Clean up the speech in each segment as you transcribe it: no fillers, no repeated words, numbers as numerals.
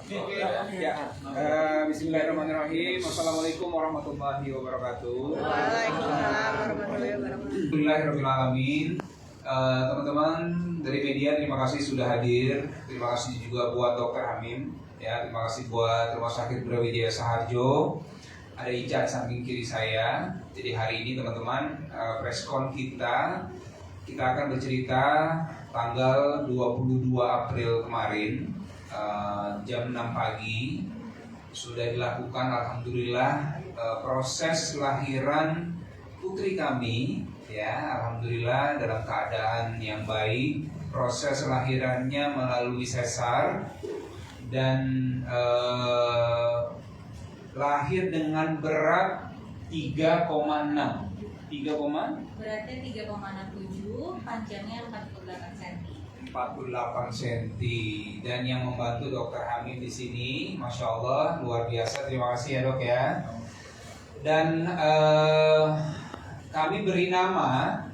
Bismillahirrahmanirrahim. Assalamualaikum warahmatullahi wabarakatuh. Waalaikumsalam warahmatullahi wabarakatuh. Alhamdulillahirrahmanirrahim. Teman-teman dari media, terima kasih sudah hadir. Terima kasih juga buat Dr. Hamim. Ya, terima kasih buat Rumah Sakit Brawijaya Saharjo. Ada Ica di samping kiri saya. Jadi hari ini teman-teman, preskon kita akan bercerita tanggal 22 April kemarin, jam 6 pagi sudah dilakukan alhamdulillah proses lahiran putri kami, ya alhamdulillah dalam keadaan yang baik. Proses lahirannya melalui sesar dan lahir dengan berat 3,6. Beratnya 3,67, panjangnya 48 cm. 48 cm. Dan yang membantu Dokter Hamim di sini, masya Allah luar biasa. Terima kasih ya dok ya. Dan kami beri nama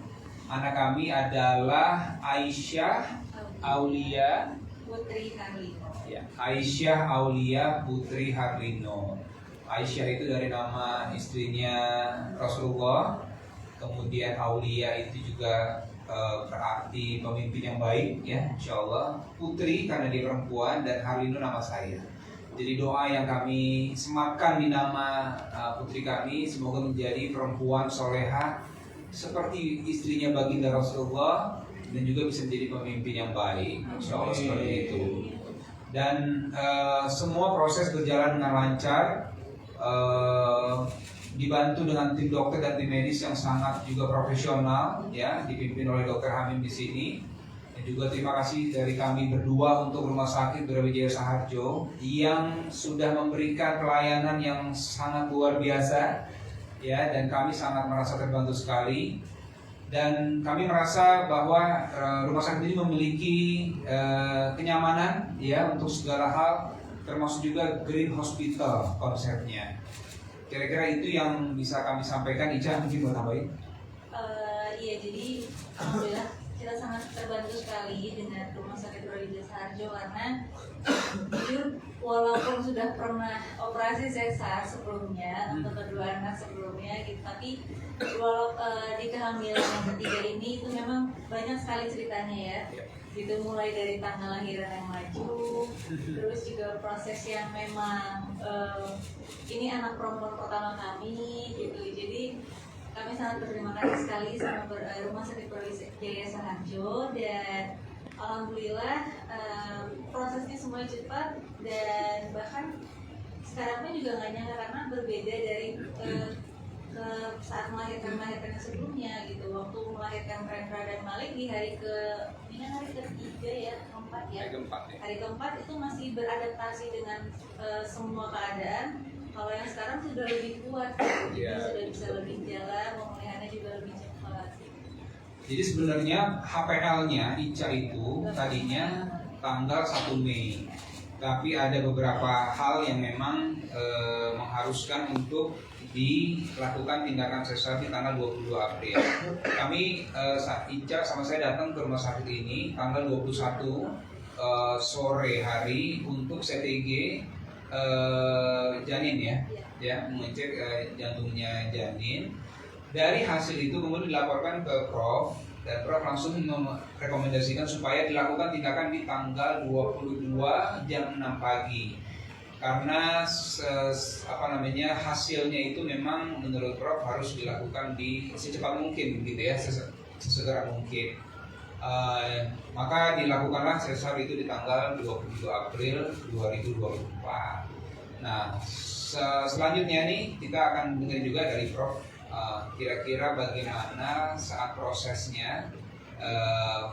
anak kami adalah Aisyah Aulia Putri Harlino. Ya, Aisyah Aulia Putri Harlino. Aisyah itu dari nama istrinya Rasulullah. Kemudian Aulia itu juga berarti pemimpin yang baik, ya, insya Allah. Putri karena dia perempuan, dan Harlino nama saya. Jadi doa yang kami sematkan di nama putri kami, semoga menjadi perempuan soleha seperti istrinya baginda Rasulullah, dan juga bisa menjadi pemimpin yang baik, insya Allah seperti itu. Dan semua proses berjalan dengan lancar. Dibantu dengan tim dokter dan tim medis yang sangat juga profesional, ya, dipimpin oleh Dokter Hamim di sini. Dan juga terima kasih dari kami berdua untuk Rumah Sakit Brawijaya Saharjo yang sudah memberikan pelayanan yang sangat luar biasa, ya, dan kami sangat merasa terbantu sekali. Dan kami merasa bahwa rumah sakit ini memiliki kenyamanan, ya, untuk segala hal, termasuk juga green hospital konsepnya. Kira-kira itu yang bisa kami sampaikan. Ica mungkin mau tambahin? Iya, jadi alhamdulillah kita sangat terbantu sekali dengan Rumah Sakit Brawijaya Saharjo, karena jujur walaupun sudah pernah operasi sesar sebelumnya untuk kedua anak sebelumnya gitu, tapi di kehamilan yang ketiga ini itu memang banyak sekali ceritanya, ya. Gitu, mulai dari tanggal lahiran yang maju, terus juga proses yang memang ini anak perempuan pertama kami gitu. Jadi kami sangat berterima kasih sekali sama Rumah Sakit Brawijaya Saharjo, dan alhamdulillah prosesnya semua cepat, dan bahkan sekarang pun juga nggak nyangka karena berbeda dari saat melahirkan sebelumnya gitu. Waktu melahirkan Rendra dan Malik di hari ketiga, ya, keempat, ya. Hari keempat itu masih beradaptasi dengan semua keadaan. Kalau yang sekarang sudah lebih kuat, sudah bisa lebih jalan, pemulihannya juga lebih cepat. Jadi sebenarnya HPL-nya Ica itu tadinya tanggal 1 Mei. Tapi ada beberapa hal yang memang mengharuskan untuk dilakukan tindakan sesar di tanggal 22 April. Kami Ica sama saya datang ke rumah sakit ini tanggal 21 sore hari untuk CTG janin, ya, mengecek jantungnya janin. Dari hasil itu kemudian dilaporkan ke Prof, dan Prof langsung merekomendasikan supaya dilakukan tindakan di tanggal 22 jam 6 pagi. Karena hasilnya itu memang menurut Prof harus dilakukan di secepat mungkin, gitu ya, sesegera mungkin. Maka dilakukanlah sesar itu di tanggal 22 April 2024. Nah, selanjutnya nih kita akan dengar juga dari Prof kira-kira bagaimana saat prosesnya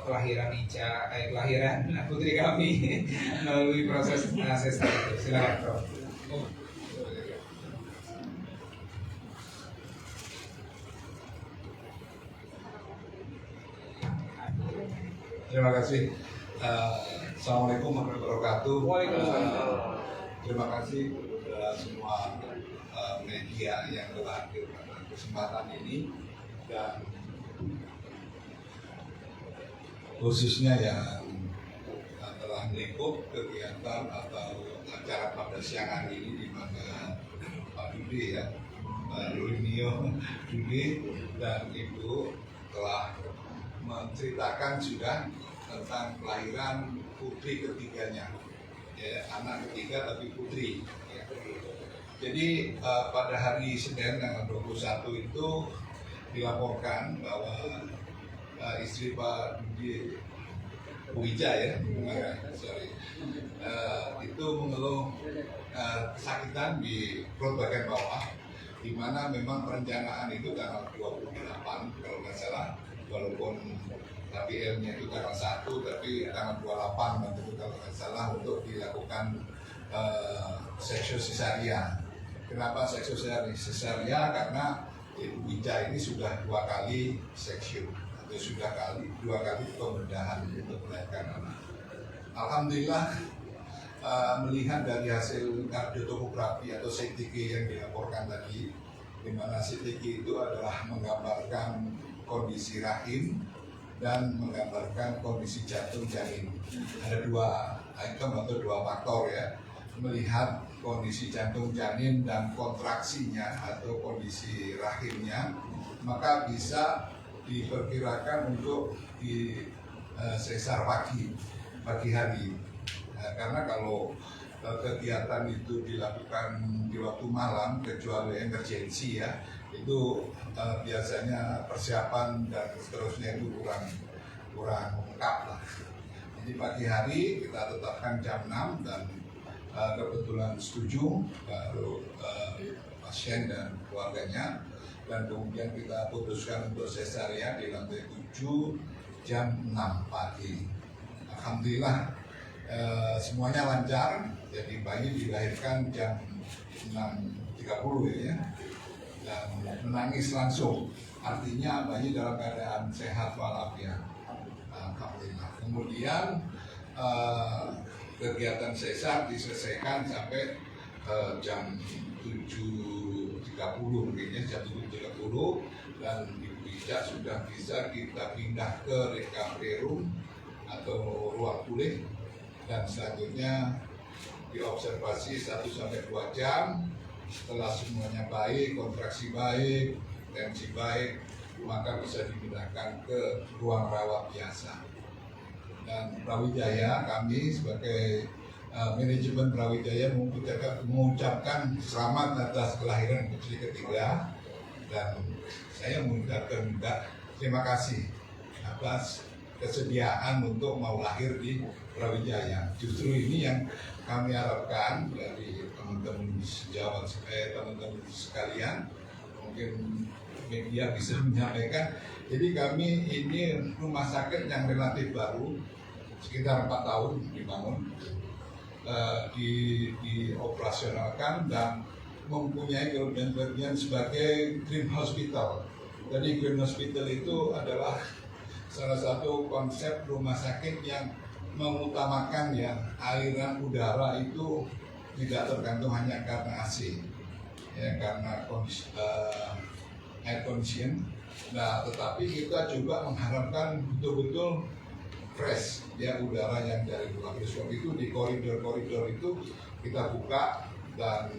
kelahiran putri kami melalui proses sesar itu. Silakan Prof. Terima kasih. Assalamualaikum warahmatullahi wabarakatuh. Waalaikumsalam. Terima kasih kepada semua media yang telah hadir pada kesempatan ini, dan khususnya yang telah meliput kegiatan atau acara pada siang hari ini di mana Pak Dude ya, Pak Rulinio Dude dan Ibu telah menceritakan sudah tentang kelahiran putri ketiganya, ya, anak ketiga tapi putri. Ya. Jadi pada hari Senin tanggal 21 itu dilaporkan bahwa istri Pak Dude Wija ya, itu mengeluh kesakitan di perut bagian bawah, di mana memang perencanaan itu tanggal 28 kalau nggak salah, walaupun KPL-nya itu tanggal 1 tapi tanggal 28 nanti kalau nggak salah untuk dilakukan seksio cesaria. Kenapa seksio cesaria? Karena Ibu Wija ini sudah 2 kali seksio. Sudah 2 kali pembedahan untuk melahirkan anak. Alhamdulillah melihat dari hasil kardiotomografi atau CTG yang dilaporkan tadi, di mana CTG itu adalah menggambarkan kondisi rahim dan menggambarkan kondisi jantung janin. Ada 2 item atau 2 faktor ya, melihat kondisi jantung janin dan kontraksinya atau kondisi rahimnya, maka bisa diperkirakan untuk di sesar pagi hari. Karena kalau kegiatan itu dilakukan di waktu malam kecuali emergensi ya, itu biasanya persiapan dan seterusnya itu kurang lengkap lah. Jadi pagi hari kita tetapkan jam 6 dan kebetulan setuju baru pasien dan keluarganya, dan kemudian kita putuskan untuk cesarean di lantai 7 jam 6 pagi. Alhamdulillah semuanya lancar, jadi bayi dilahirkan jam 6.30 ya, dan menangis langsung, artinya bayi dalam keadaan sehat walafiat. Alhamdulillah. Kemudian kegiatan sesar diselesaikan sampai jam 7.30 mungkin ya, jam 7.30, dan Ibu Wija sudah bisa kita pindah ke recovery room atau ruang pulih, dan selanjutnya diobservasi 1-2 jam. Setelah semuanya baik, kontraksi baik, tensi baik, maka bisa dipindahkan ke ruang rawat biasa. Dan Brawijaya, kami sebagai manajemen Brawijaya mengucapkan selamat atas kelahiran putri ketiga, dan saya mengucapkan juga terima kasih atas kesediaan untuk mau lahir di Brawijaya. Justru ini yang kami harapkan dari teman-teman sejawat, teman-teman sekalian, mungkin media bisa menyampaikan. Jadi kami ini rumah sakit yang relatif baru, sekitar 4 tahun dibangun, dioperasionalkan dan mempunyai kelebihan-kelebihan sebagai green hospital. Jadi green hospital itu adalah salah satu konsep rumah sakit yang mengutamakan ya aliran udara itu tidak tergantung hanya karena AC, ya, karena air condition. Nah, tetapi kita juga mengharapkan betul-betul fresh ya udara yang dari luar. Sebab itu di koridor-koridor itu kita buka dan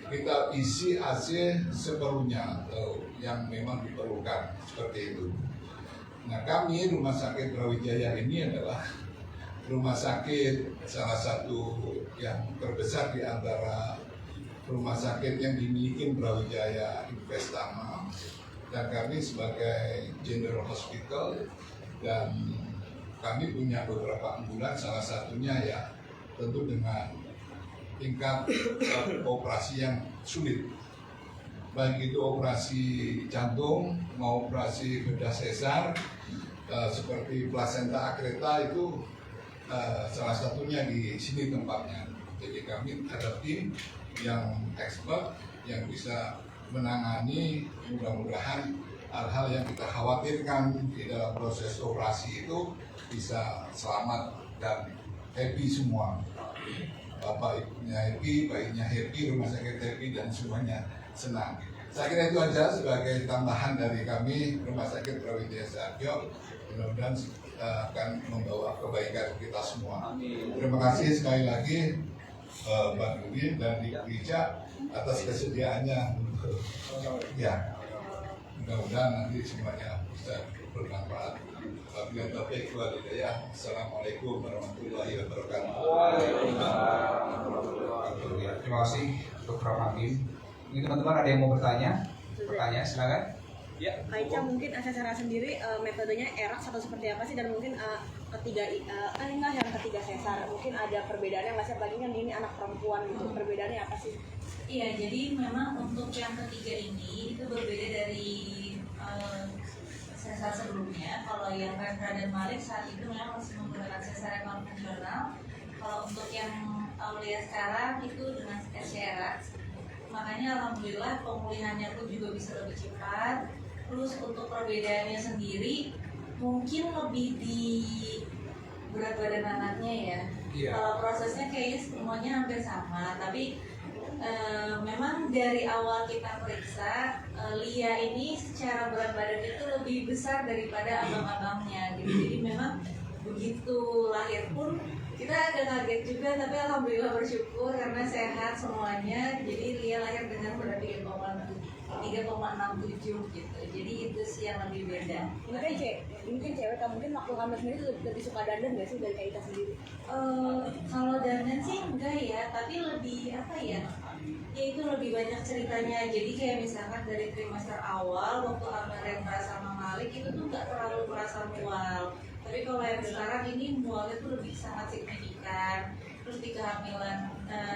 kita isi AC seperlunya atau yang memang diperlukan, seperti itu. Nah, kami Rumah Sakit Brawijaya ini adalah rumah sakit salah satu yang terbesar di antara rumah sakit yang dimiliki Brawijaya Investama, dan kami sebagai General Hospital, dan kami punya beberapa ambulans, salah satunya ya tentu dengan tingkat operasi yang sulit, baik itu operasi jantung mau operasi bedah sesar, seperti plasenta akreta itu salah satunya di sini tempatnya. Jadi kami ada tim yang expert yang bisa menangani, mudah-mudahan hal-hal yang kita khawatirkan di dalam proses operasi itu bisa selamat dan happy semua. Bapak ibunya happy, bayinya happy, rumah sakit happy, dan semuanya senang. Saya kira itu aja sebagai tambahan dari kami Rumah Sakit Brawijaya Searjo. Mudah-mudahan akan membawa kebaikan kita semua. Amin. Terima kasih sekali lagi Bang Yudi dan Ica atas kesediaannya. Ya, mudah-mudahan nanti semuanya bisa bermanfaat. Wabillahi taufiq wal hidayah. Assalamualaikum warahmatullahi wabarakatuh. Terima kasih Dr. Hakim. Ini teman-teman ada yang mau bertanya? Bertanya, silakan. Ya. Kak Ica mungkin secara sendiri metodenya ERAS atau seperti apa sih, dan mungkin yang ketiga sesar mungkin ada perbedaannya nggak sih, apalagi kan ini anak perempuan gitu, perbedaannya apa sih? Iya, jadi memang untuk yang ketiga ini itu berbeda dari sesar sebelumnya. Kalau yang Rendra dan Malik saat itu memang masih menggunakan sesar yang konvensional. Kalau untuk yang Aulia sekarang itu dengan SCRX. Makanya alhamdulillah pemulihannya pun juga bisa lebih cepat. Terus untuk perbedaannya sendiri mungkin lebih di berat badan anaknya ya. Iya. Kalau prosesnya kayaknya semuanya hampir sama, tapi memang dari awal kita periksa Lia ini secara berat badan itu lebih besar daripada abang-abangnya gitu. Jadi memang begitu lahir pun kita agak kaget juga, tapi alhamdulillah bersyukur karena sehat semuanya. Jadi Lia lahir dengan berat 3,67 gitu. Jadi itu sih yang lebih beda. Mungkin cewek mungkin waktu hamil sendiri lebih suka dandan nggak sih dari Kak Ica sendiri? Kalau dandan sih enggak ya, tapi lebih apa ya? Ya itu lebih banyak ceritanya. Jadi kayak misalkan dari trimester awal waktu hamil Rendra sama Malik itu tuh nggak terlalu merasa mual. Tapi kalau yang sekarang ini mualnya tuh lebih sangat signifikan. Terus di kehamilan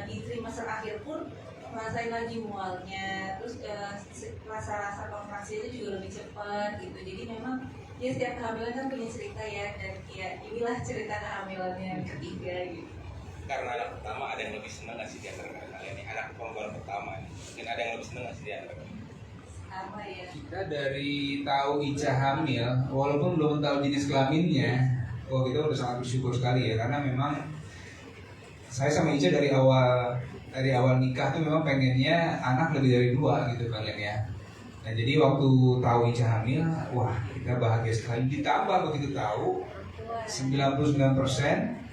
di trimester akhir pun merasain lagi mualnya. Terus rasa-rasa kontraksi itu juga lebih cepat gitu. Jadi memang ya setiap kehamilan kan punya cerita ya, dan ya inilah cerita kehamilannya yang ketiga gitu. Karena anak pertama ada yang lebih senang nggak sih di antara kalian nih, anak perempuan pertama nih, mungkin ada yang lebih senang nggak sih di antara kalian? Sama ya. Kita dari tahu Ica hamil, walaupun belum tahu jenis kelaminnya, kita udah sangat bersyukur sekali ya, karena memang saya sama Ica dari awal nikah tuh memang pengennya anak lebih dari 2 gitu pengen ya. Nah jadi waktu tahu Ica hamil, wah kita bahagia sekali. Ditambah begitu tahu 99%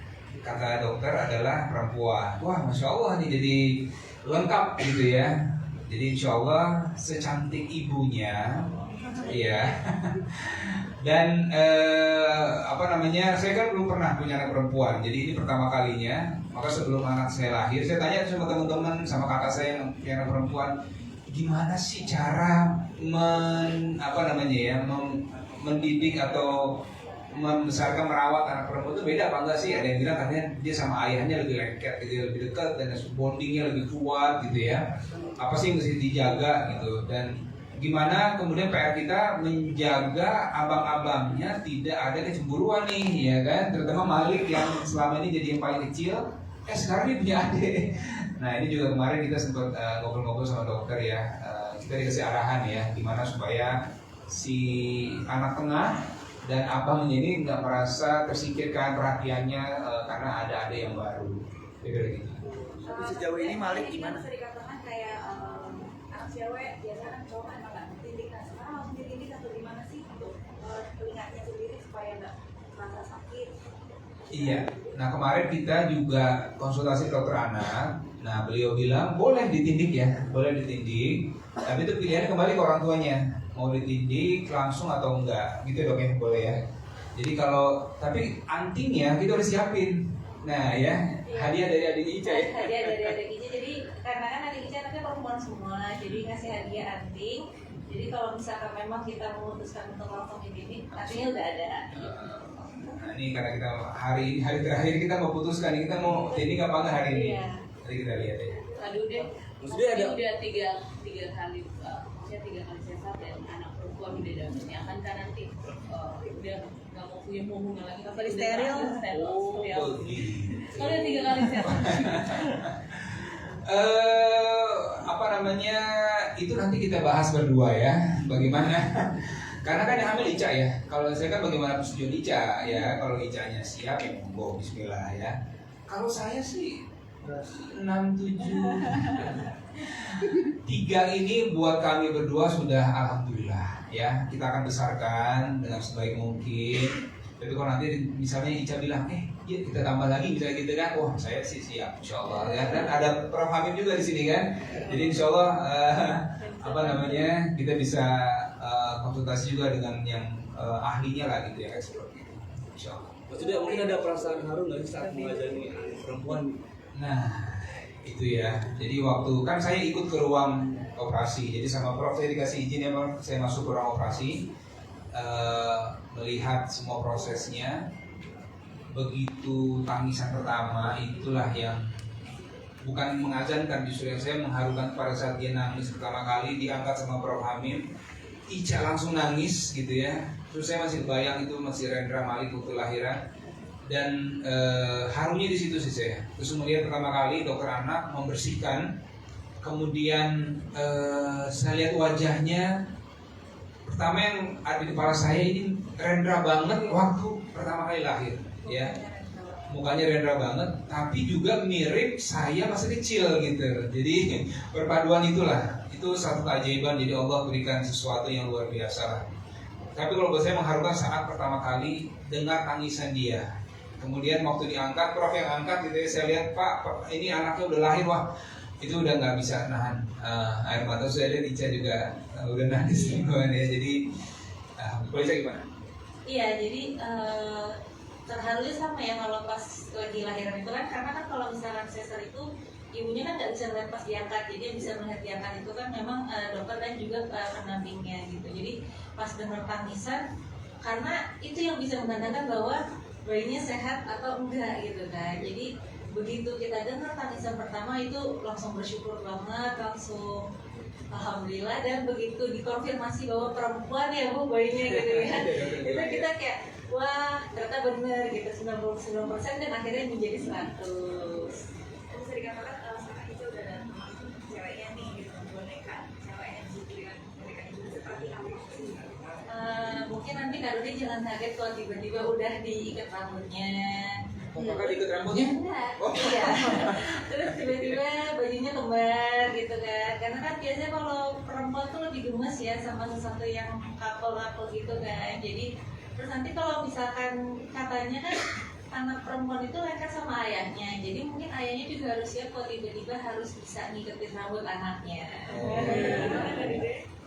kata dokter adalah perempuan. Wah masya Allah nih, jadi lengkap gitu ya. Jadi insya Allah secantik ibunya, ya. Dan saya kan belum pernah punya anak perempuan. Jadi ini pertama kalinya. Maka sebelum anak saya lahir, saya tanya sama teman-teman, sama kakak saya yang punya anak perempuan, gimana sih cara mendidik atau membesarkan, merawat anak perempuan itu beda apa enggak sih? Ada yang bilang katanya dia sama ayahnya lebih lengket gitu, lebih dekat, dan bondingnya lebih kuat gitu ya. Apa sih yang mesti dijaga gitu, dan gimana kemudian PR kita menjaga abang-abangnya tidak ada kecemburuan nih ya kan, terutama Malik yang selama ini jadi yang paling kecil, sekarang dia punya adik. Nah ini juga kemarin kita sempat ngobrol-ngobrol sama dokter ya, kita dikasih arahan ya gimana supaya si anak tengah dan abangnya ini nggak merasa tersingkirkan perhatiannya karena ada yang baru. Gitu. Tapi sejauh ini Malik gimana? Bisa dikatakan kayak anak cewek biasanya kan cowok emang nggak ditindik, nah sekarang langsung ditindik atau gimana sih untuk telinganya sendiri supaya nggak merasa sakit? Iya. Nah kemarin kita juga konsultasi dokter anak. Nah beliau bilang boleh ditindik ya, boleh ditindik. Tapi itu pilihannya kembali ke orang tuanya, mau ditindik langsung atau enggak, gitu dok ya, boleh ya. Jadi tapi antingnya kita udah siapin. Nah ya, hadiah dari adik Ica ya. Hadiah dari adik Ica, jadi karena kan adik Ica anaknya perempuan semua, jadi ngasih hadiah anting. Jadi kalau misalkan memang kita memutuskan untuk langsung ditindik, artinya udah ada. Nah ini karena kita hari terakhir kita mau putuskan, kita mau tindik apa enggak hari ini. Iya. Jadi kita lihat ya. Aduh deh, Maksudnya ada udah tiga kali, maksudnya 3 kali sesar dan anak perempuan udah dapet ya kan nanti udah nggak mau punya hubungan lagi. Apa di steril? Seperti apa? begitu. Kalau 3 kali sesar. Itu nanti kita bahas berdua ya, bagaimana. Karena kan yang hamil Ica ya. Kalau saya kan bagaimana persetujuan Ica ya. Kalau Icanya siap ya monggo, bismillah ya. Kalau saya sih 6, 7 3 ini buat kami berdua sudah alhamdulillah ya. Kita akan besarkan dengan sebaik mungkin. Tapi kalau nanti misalnya Ica bilang, ya kita tambah lagi misalnya gitu kan, wah saya sih siap, insya Allah ya. Dan ada Prof Hamid juga di sini kan, jadi insya Allah kita bisa konsultasi juga dengan yang ahlinya lah gitu ya, expert gitu, insya Allah. Maksudnya mungkin ada perasaan haru nggak sih saat mengajari perempuan? Nah itu ya, jadi waktu kan saya ikut ke ruang operasi, jadi sama Prof saya dikasih izin ya Prof, saya masuk ke ruang operasi, melihat semua prosesnya. Begitu tangisan pertama itulah yang bukan mengazankan, justru yang saya mengharukan pada saat dia nangis pertama kali diangkat sama Prof Hamid, Ica langsung nangis gitu ya. Terus saya masih bayang itu masih Rendra Malik waktu lahiran, dan harunya di situ sih saya. Terus melihat pertama kali dokter anak membersihkan, kemudian saya lihat wajahnya. Pertama yang ada di kepala saya ini Rendra banget waktu pertama kali lahir, ya. Mukanya Rendra banget, tapi juga mirip saya masih kecil gitu. Jadi perpaduan itulah, itu satu keajaiban. Jadi Allah berikan sesuatu yang luar biasa lah. Tapi kalau buat saya mengharukan saat pertama kali dengar tangisan dia. Kemudian waktu diangkat, Prof yang angkat gitu ya, saya lihat Pak ini anaknya udah lahir, wah itu udah nggak bisa nahan air mata. Saya lihat Ica juga udah nangis ya. Jadi boleh Ica gimana? Iya, jadi terharunya sama ya kalau pas lagi lahiran itu kan, karena kan kalau misalkan sesar itu ibunya kan nggak bisa melihat pas diangkat, jadi yang bisa melihat diangkat itu kan memang dokter dan juga pendampingnya gitu. Jadi pas dengar tangisan, karena itu yang bisa menandakan bahwa bayinya sehat atau enggak gitu kan. Jadi begitu kita dengar tangisan pertama itu langsung bersyukur banget, langsung alhamdulillah, dan begitu dikonfirmasi bahwa perempuan ya Bu bayinya gitu ya, itu kita kayak wah ternyata benar gitu, 99% dan akhirnya menjadi 100. Bisa dikatakan sekarang itu udah ada teman ceweknya nih gitu, boneka ceweknya gitu dengan boneka itu seperti apa sih? Mungkin nanti Kak Dodi jangan kaget kalau tiba-tiba udah diikat rambutnya. Apakah diikat rambutnya? Enggak. Oh. Iya. Terus tiba-tiba bajunya kembar gitu kan. Karena kan biasanya kalau perempuan tuh lebih gemes ya sama sesuatu yang couple gitu kan. Jadi terus nanti kalau misalkan katanya kan anak perempuan itu lengket sama ayahnya. Jadi mungkin ayahnya juga harus siap kalau tiba-tiba harus bisa ngiketin rambut anaknya.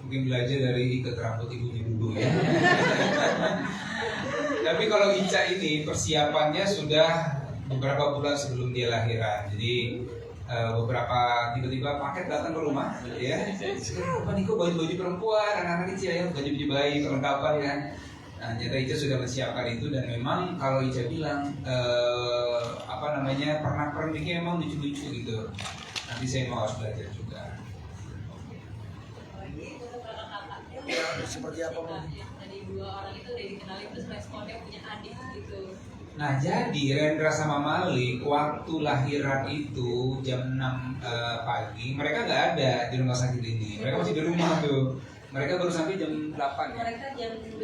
Mungkin belajar dari ikat rambut ibunya dulu ya. Tapi kalau Ica ini persiapannya sudah beberapa bulan sebelum dia lahiran. Jadi beberapa tiba-tiba paket datang ke rumah, ya. Sekarang apa nih kok baju-baju perempuan, anak-anak kecil ya, baju-baju bayi, perlengkapan kan. Nah, ternyata Ica sudah menyiapkan itu, dan memang kalau Ica bilang pernak-perniknya memang lucu-lucu gitu. Nanti saya mau harus belajar juga. Seperti apa Bu? Dari 2 orang itu udah dikenalin terus responnya punya adik gitu. Nah jadi Rendra sama Malik waktu lahiran itu jam 6 pagi mereka nggak ada di rumah sakit ini, mereka masih di rumah tuh. Mereka baru sampai jam 8 ya? Mereka jam 10.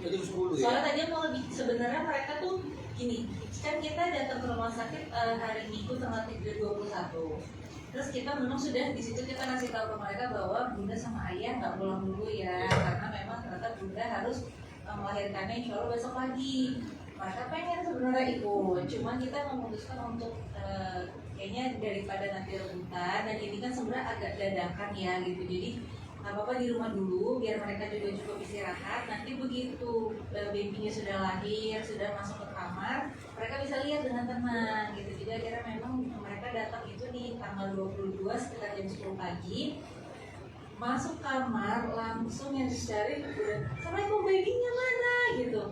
Jam 10 ya? Soalnya tadi mau lebih, sebenarnya mereka tuh gini, kan kita datang ke rumah sakit hari Minggu tanggal 21. Terus kita memang sudah di situ kita kasih tahu ke mereka bahwa Bunda sama Ayah nggak pulang dulu ya, karena memang ternyata Bunda harus melahirkannya insya Allah besok pagi. Mereka pengen sebenarnya ikut, cuman kita memutuskan untuk kayaknya daripada nanti rebutan, dan ini kan sebenarnya agak dadakan ya gitu. Jadi nggak apa-apa di rumah dulu biar mereka juga cukup istirahat. Nanti begitu babynya sudah lahir, sudah masuk ke kamar, mereka bisa lihat dengan tenang gitu. Jadi akhirnya memang mereka datang itu di tanggal 22 sekitar jam 10 pagi, masuk kamar langsung yang dicari udah Assalamualaikum, babynya mana gitu.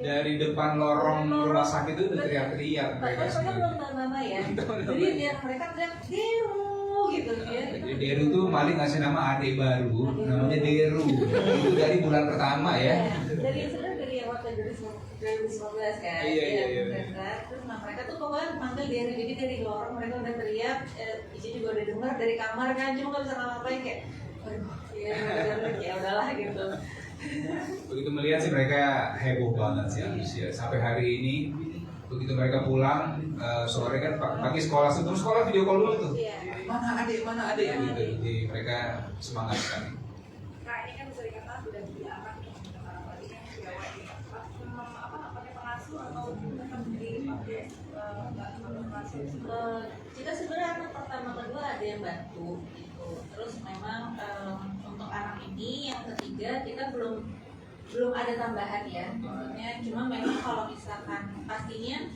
Dari depan lorong rumah sakit itu udah teriak-teriak mereka Mereka semua. belum tahu nama ya. Jadi dia mereka teriak Deru gitu ya. Deru tuh Malik ngasih nama adik baru, namanya Deru. Itu dari bulan pertama ya. Dari sebenarnya dari awal 2019 kan. Iya. Terus mereka tuh pokoknya manggil Deru, jadi dari lorong mereka udah teriak. Ici juga udah dengar dari kamar kan, cuma nggak bisa ngapain kayak, aduh, ya udahlah gitu. Begitu melihat sih mereka heboh banget sih antusias. Sampai hari ini begitu mereka pulang sore kan pagi sekolah, sebelum sekolah video call dulu tuh. Iya. Mana adik ya gitu. Jadi mereka semangat sekali. Nah ini kan bisa dikatakan sudah diarah apalagi yang cewek Kita sebenarnya anak pertama kedua ada yang bantu gitu. Terus memang untuk anak ini yang ketiga kita belum ada tambahan ya, maksudnya cuma memang kalau misalkan pastinya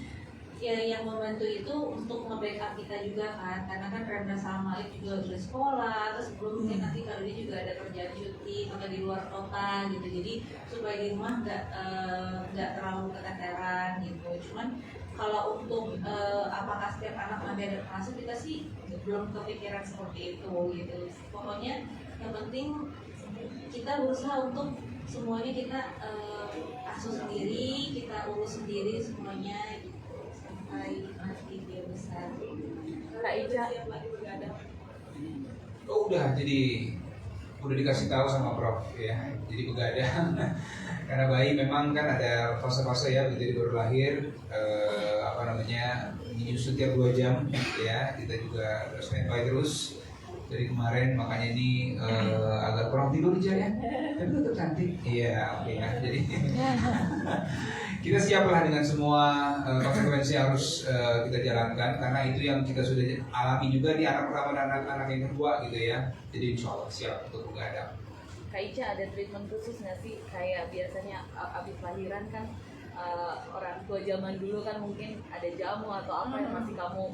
ya yang membantu itu untuk nge-backup kita juga kan, karena kan Rendra sama Malik juga udah sekolah, terus belum mungkin nanti kalau dia juga ada kerjaan cuti atau di luar kota gitu, jadi supaya di rumah nggak terlalu keteteran gitu. Cuman kalau untuk apakah setiap anak nanti ada masuk, kita sih belum kepikiran seperti itu gitu. Pokoknya yang penting kita berusaha untuk semuanya kita asuh sendiri, kita urus sendiri semuanya gitu sampai nanti dia besar. Kak Ica, Oh udah, jadi udah dikasih tahu sama Prof ya, jadi begadang. Karena bayi memang kan ada fase-fase ya, jadi baru lahir menyusu tiap 2 jam ya, kita juga standby terus dari kemarin, makanya ini agak kurang tidur aja ya, tapi tetap cantik. Iya, oke ya. Jadi kita siaplah dengan semua konsekuensi harus kita jalankan, karena itu yang kita sudah alami juga di anak pertama dan anak yang kedua gitu ya. Jadi insya Allah siap untuk begadang. Kak Ica ada treatment khusus nggak sih? Kayak biasanya abis lahiran kan orang tua zaman dulu kan mungkin ada jamu atau apa yang masih kamu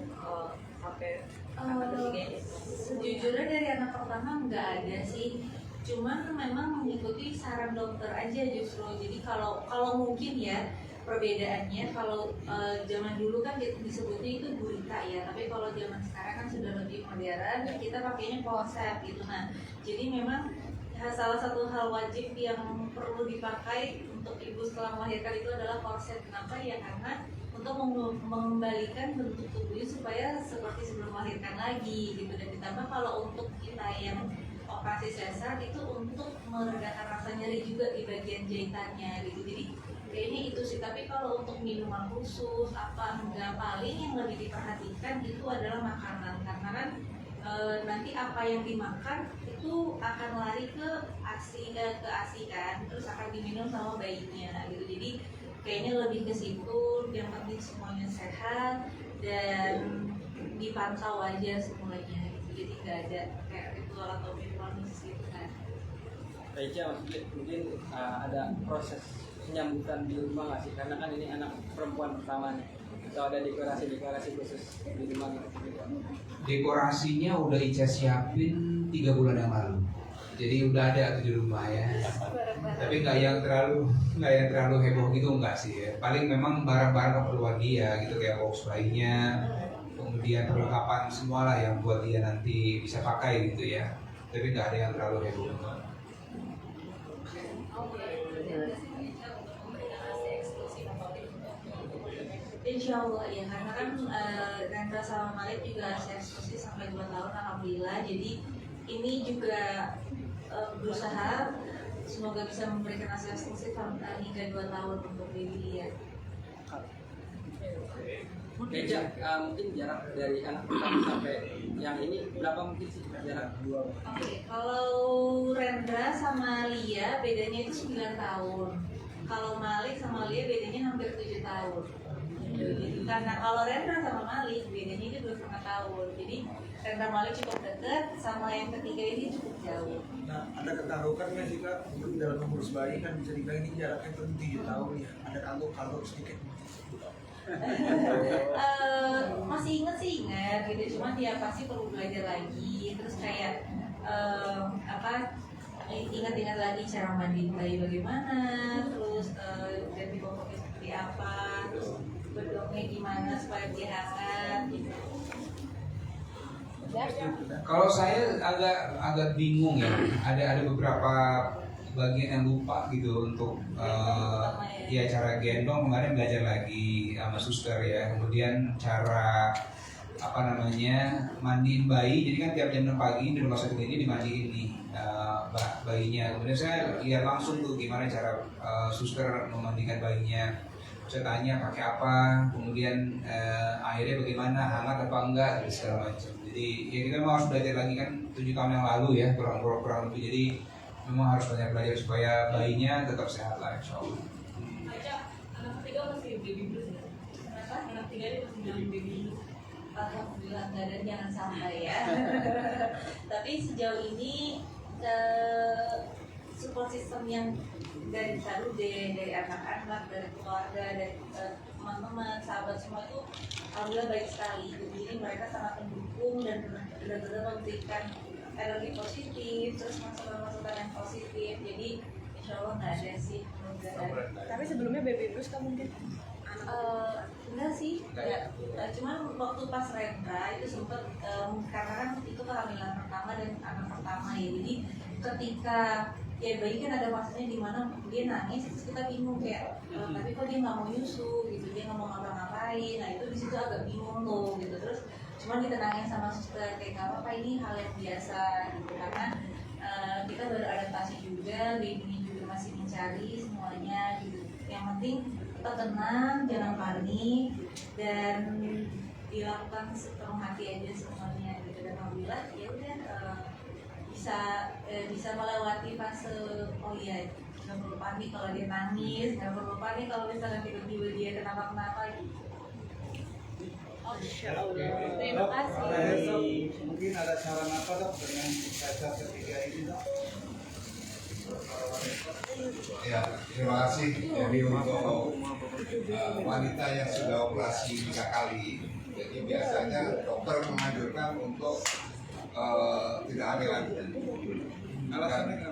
sampai anak ketiga ini? Sejujurnya dari anak pertama nggak ada sih, cuman memang mengikuti saran dokter aja justru. Jadi kalau mungkin ya perbedaannya, kalau zaman dulu kan disebutnya itu gurita ya, tapi kalau zaman sekarang kan sudah lebih modern, kita pakainya konsep gitu. Nah, jadi memang salah satu hal wajib yang perlu dipakai untuk ibu setelah melahirkan itu adalah korset. Kenapa ya? Karena untuk mengembalikan bentuk tubuhnya supaya seperti sebelum melahirkan lagi gitu. Dan ditambah kalau untuk kita yang operasi sesar itu untuk meredakan rasa nyeri juga di bagian jahitannya gitu. Jadi kayaknya itu sih. Tapi kalau untuk minuman khusus apa enggak, paling yang lebih diperhatikan itu adalah makanan, karena kan nanti apa yang dimakan itu akan lari ke ASI kan, terus akan diminum sama bayinya gitu. Jadi kayaknya lebih ke situ. Yang penting semuanya sehat dan dipantau aja semuanya gitu. Jadi nggak ada kayak ritual atau minuman khusus gitu kan. Kak Ica, mungkin ada proses penyambutan di rumah nggak sih? Karena kan ini anak perempuan pertama nih. Atau ada dekorasi khusus di rumah gitu? Dekorasinya udah Ica siapin 3 bulan yang lalu, jadi udah ada tuh di rumah ya. Tapi nggak yang terlalu heboh gitu, enggak sih ya. Paling memang barang-barang keperluan dia gitu, kayak box bayinya, kemudian perlengkapan semua lah yang buat dia nanti bisa pakai gitu ya. Tapi nggak ada yang terlalu heboh. Insya Allah ya, karena kan Rendra sama Malik juga saya eksklusif sampai 2 tahun alhamdulillah. Jadi ini juga berusaha semoga bisa memberikan hasil eksklusif hingga 2 tahun untuk baby ya. Kak Ica, mungkin jarak dari anak pertama sampai yang ini berapa mungkin sih jarak? Oke, kalau Rendra sama Lia bedanya itu 9 tahun. Kalau Malik sama Lia bedanya hampir 7 tahun. Jadi, karena kalau Rendra sama Malik bedanya itu 2,5 tahun. Jadi Rendra Malik cukup dekat, sama yang ketiga ini cukup jauh. Nah, ada ketaruhan nggak sih Kak untuk dalam mengurus bayi? Kan bisa dibilang ini jaraknya itu 7 tahun ya. Ada kagok sedikit. Masih inget gitu, cuman dia pasti perlu belajar lagi. Terus kayak ingat-ingat lagi cara mandiin bayi bagaimana, terus ganti popoknya seperti apa, terus bedongnya gimana supaya dia hangat gitu. Kalau saya agak bingung ya, ada beberapa bagian yang lupa gitu untuk ya cara gendong. Kemarin belajar lagi sama suster ya, kemudian cara mandiin bayi. Jadi kan tiap jam 6 pagi di rumah sakit ini dimandiin nih bayinya. Kemudian saya lihat langsung tuh gimana cara suster memandikan bayinya. Saya tanya pakai apa, kemudian airnya bagaimana, hangat apa enggak, dan segala macam. Jadi ya kita memang harus belajar lagi, kan 7 tahun yang lalu ya kurang lebih. Jadi memang harus banyak belajar supaya bayinya tetap sehat lah, insya Allah. Anak ketiga ketiga masih baby blues ya? Kenapa? Anak tiga dia masih bilang baby blues. Alhamdulillah enggak, dan jangan sampai ya. Tapi sejauh ini support system yang dari Sarude, dari anak-anak, dari keluarga, dari teman-teman, sahabat semua itu alhamdulillah baik sekali. Jadi mereka sangat mendukung dan benar-benar memberikan energi positif, terus masukan-masukan yang positif. Jadi insya Allah nggak ada sih. Tapi sebelumnya baby blues kan mungkin Enggak sih, enggak. Cuman waktu pas Rendra itu sempet karena kan itu kehamilan pertama dan anak pertama ya. Jadi ketika ya bayi kan ada masanya di mana dia nangis, terus kita bingung kayak tapi kok dia nggak mau nyusu gitu, dia nggak mau ngapa-ngapain. Nah itu di situ agak bingung tuh gitu. Terus cuman ditenangin sama suster kayak nggak apa-apa, ini hal yang biasa gitu, karena kita baru adaptasi juga, baby juga masih mencari semuanya gitu. Yang penting tetap tenang, jangan panik, dan dilakukan sepenuh hati aja semuanya gitu. Dan alhamdulillah ya udah bisa melewati fase oh iya nggak perlu panik kalau dia nangis, nggak perlu panik kalau misalnya tiba-tiba dia kenapa-kenapa gitu. Terima kasih. Mungkin ada saran apa dok dengan cacar ketiga ini dok? Ya, terima kasih. Jadi untuk wanita yang sudah operasi 3 kali, jadi biasanya dokter menganjurkan untuk tidak hamil lagi.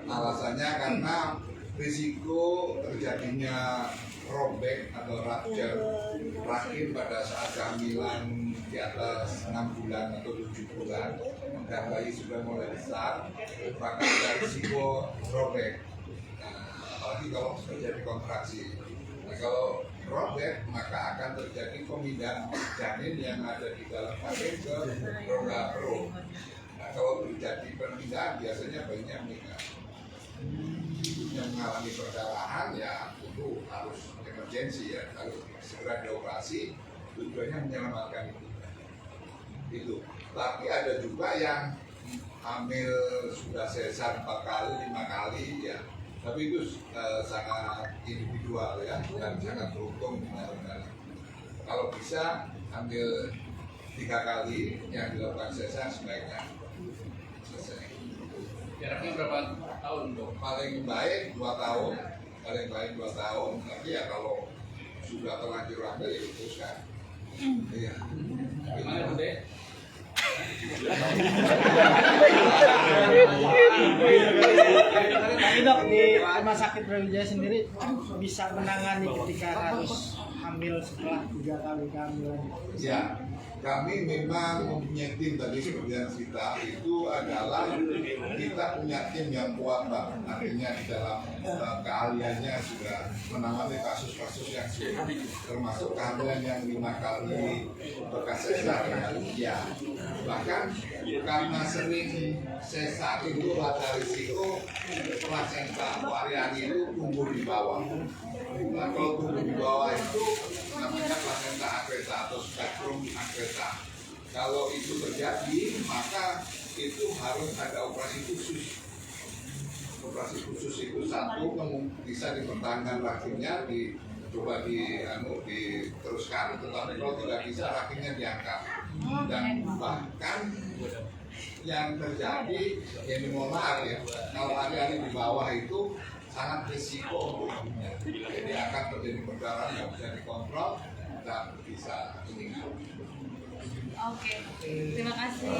Alasannya karena risiko terjadinya robek atau rupture rahim pada saat kehamilan di atas 6 bulan atau 7 bulan dan bayi sudah mulai besar, maka ada risiko robek. Apalagi kalau terjadi kontraksi. Nah, kalau robek maka akan terjadi pemindahan janin yang ada di dalam rahim ke rongga perut. Nah, kalau terjadi perpindahan biasanya bayinya meninggal. Yang mengalami perdarahan ya itu harus emergensi ya, harus segera dioperasi, tujuannya menyelamatkan itu. Tapi ada juga yang hamil sudah sesar 4 kali, 5 kali ya, tapi itu sangat individual ya, dan sangat beruntung benar-benar. Kalau bisa hamil 3 kali yang dilakukan sesar sebaiknya selesai. Jaraknya berapa tahun dok? Paling baik 2 tahun, tapi ya kalau sudah terlanjur hamil ya teruskan. Iya. Gimana Bude? Tapi dok, di Rumah Sakit Brawijaya sendiri bisa menangani ketika harus hamil setelah 3 kali kehamilan. Ya, kami memang mempunyai tim tadi seperti yang kita itu adalah kita punya tim yang kuat Pak. Artinya di dalam keahliannya sudah menangani kasus-kasus yang sulit, termasuk kehamilan yang 5 kali bekas sesar ya. Bahkan karena sering sesar itu ada risiko plasenta ovariani itu tumbuh di bawah. Nah, kalau tumbuh di bawah itu namanya plasenta akreta atau spektrum akreta. Kalau itu terjadi, maka itu harus ada operasi khusus. Operasi khusus itu satu bisa dipertahankan rahimnya, coba diteruskan, tetapi kalau tidak bisa rahimnya diangkat. Dan bahkan yang terjadi, yang mohon maaf ya, kalau hari-hari di bawah itu sangat risiko untuk ibunya. Jadi akan terjadi perdarahan yang bisa dikontrol dan bisa meninggal. Oke, terima kasih.